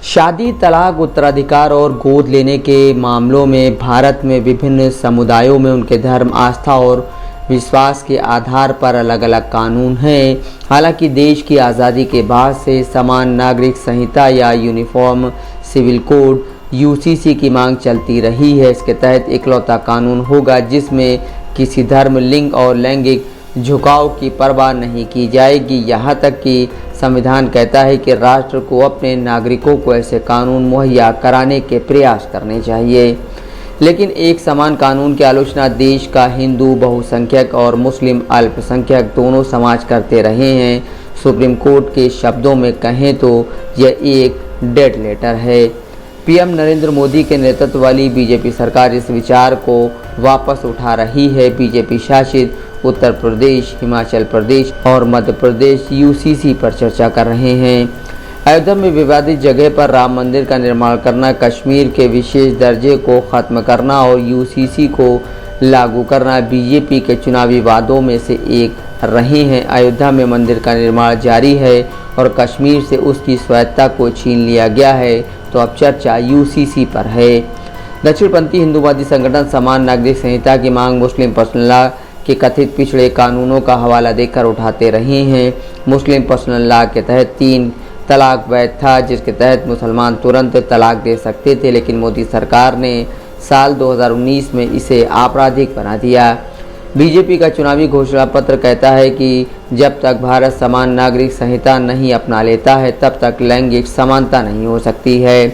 शादी, तलाक, उत्तराधिकार और गोद लेने के मामलों में भारत में विभिन्न समुदायों में उनके धर्म, आस्था और विश्वास के आधार पर अलग अलग कानून हैं। हालांकि देश की आज़ादी के बाद से समान नागरिक संहिता या यूनिफॉर्म सिविल कोड यूसीसी की मांग चलती रही है। इसके तहत इकलौता कानून होगा जिसमें किसी धर्म, लिंग और लैंगिक झुकाव की परवाह नहीं की जाएगी। यहाँ तक कि संविधान कहता है कि राष्ट्र को अपने नागरिकों को ऐसे कानून मुहैया कराने के प्रयास करने चाहिए। लेकिन एक समान कानून की आलोचना देश का हिंदू बहुसंख्यक और मुस्लिम अल्पसंख्यक दोनों समाज करते रहे हैं। सुप्रीम कोर्ट के शब्दों में कहें तो यह एक डेड लेटर है। पीएम नरेंद्र मोदी के नेतृत्व वाली बीजेपी सरकार इस विचार को वापस उठा रही है। बीजेपी शासित उत्तर प्रदेश, हिमाचल प्रदेश और मध्य प्रदेश यूसीसी पर चर्चा कर रहे हैं। अयोध्या में विवादित जगह पर राम मंदिर का निर्माण करना, कश्मीर के विशेष दर्जे को खत्म करना और यूसीसी को लागू करना बीजेपी के चुनावी वादों में से एक रहे हैं। अयोध्या में मंदिर का निर्माण जारी है और कश्मीर से उसकी स्वायत्तता को छीन लिया गया है, तो अब चर्चा यूसीसी पर है। दक्षिणपंथी हिंदूवादी संगठन समान नागरिक संहिता की मांग मुस्लिम पर्सनल लॉ के कथित पिछड़े कानूनों का हवाला देकर उठाते रहे हैं। मुस्लिम पर्सनल लॉ के तहत 3 तलाक वैध था, जिसके तहत मुसलमान तुरंत तलाक दे सकते थे, लेकिन मोदी सरकार ने साल 2019 में इसे आपराधिक बना दिया। बीजेपी का चुनावी घोषणा पत्र कहता है कि जब तक भारत समान नागरिक संहिता नहीं अपना लेता है तब तक लैंगिक समानता नहीं हो सकती है।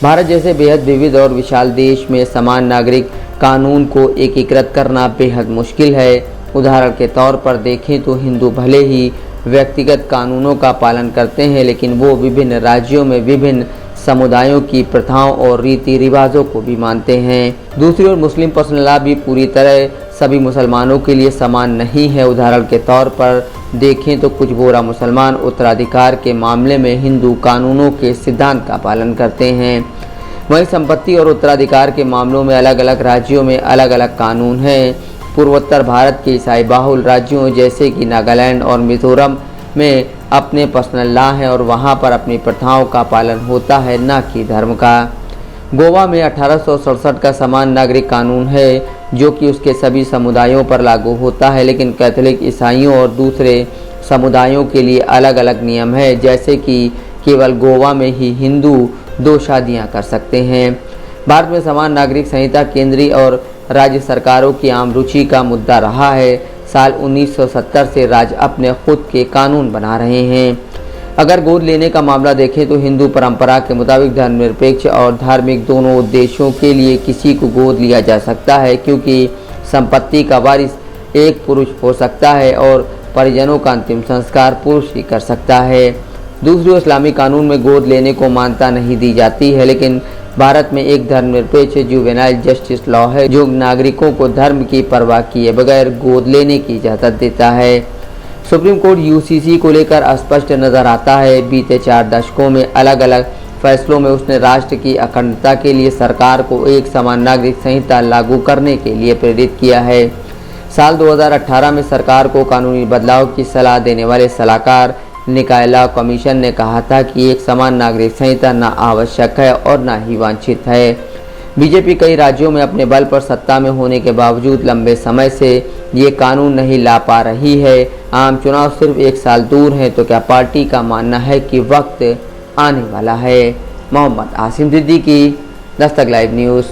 भारत जैसे बेहद विविध और विशाल देश में समान नागरिक कानून को एकीकृत करना बेहद मुश्किल है। उदाहरण के तौर पर देखें तो हिंदू भले ही व्यक्तिगत कानूनों का पालन करते हैं, लेकिन वो विभिन्न राज्यों में विभिन्न समुदायों की प्रथाओं और रीति रिवाजों को भी मानते हैं। दूसरी ओर मुस्लिम पर्सनल लॉ भी पूरी तरह सभी मुसलमानों के लिए समान नहीं है। उदाहरण के तौर पर देखें तो कुछ बोरा मुसलमान उत्तराधिकार के मामले में हिंदू कानूनों के सिद्धांत का पालन करते हैं। वहीं संपत्ति और उत्तराधिकार के मामलों में अलग अलग राज्यों में अलग अलग कानून हैं। पूर्वोत्तर भारत के ईसाई बाहुल राज्यों जैसे कि नागालैंड और मिजोरम में अपने पर्सनल लॉ हैं और वहां पर अपनी प्रथाओं का पालन होता है, न कि धर्म का। गोवा में 1867 का समान नागरिक कानून है जो कि उसके सभी समुदायों पर लागू होता है, लेकिन कैथोलिक, ईसाइयों और दूसरे समुदायों के लिए अलग अलग नियम है, जैसे कि केवल गोवा में ही हिंदू 2 शादियां कर सकते हैं। भारत में समान नागरिक संहिता केंद्रीय और राज्य सरकारों की आम रुचि का मुद्दा रहा है। साल 1970 से राज्य अपने खुद के कानून बना रहे हैं। अगर गोद लेने का मामला देखें तो हिंदू परंपरा के मुताबिक धर्मनिरपेक्ष और धार्मिक दोनों उद्देश्यों के लिए किसी को गोद लिया जा सकता है, क्योंकि संपत्ति का वारिस एक पुरुष हो सकता है और परिजनों का अंतिम संस्कार पुरुष ही कर सकता है। दूसरी ओर इस्लामी कानून में गोद लेने को मान्यता नहीं दी जाती है, लेकिन भारत में एक धर्मनिरपेक्ष जुवेनाइल जस्टिस लॉ है जो नागरिकों को धर्म की परवाह किए बगैर गोद लेने की इजाज़त देता है। सुप्रीम कोर्ट यूसीसी को लेकर स्पष्ट नजर आता है। बीते 4 दशकों में अलग अलग फैसलों में उसने राष्ट्र की अखंडता के लिए सरकार को एक समान नागरिक संहिता लागू करने के लिए प्रेरित किया है। साल 2018 में सरकार को कानूनी बदलाव की सलाह देने वाले सलाहकार निकाय लॉ कमीशन ने कहा था कि एक समान नागरिक संहिता न आवश्यक है और न ही वांछित है। बीजेपी कई राज्यों में अपने बल पर सत्ता में होने के बावजूद लंबे समय से ये कानून नहीं ला पा रही है। आम चुनाव सिर्फ 1 साल दूर हैं, तो क्या पार्टी का मानना है कि वक्त आने वाला है? Mohammad Asim Siddiqui, Dastak live news.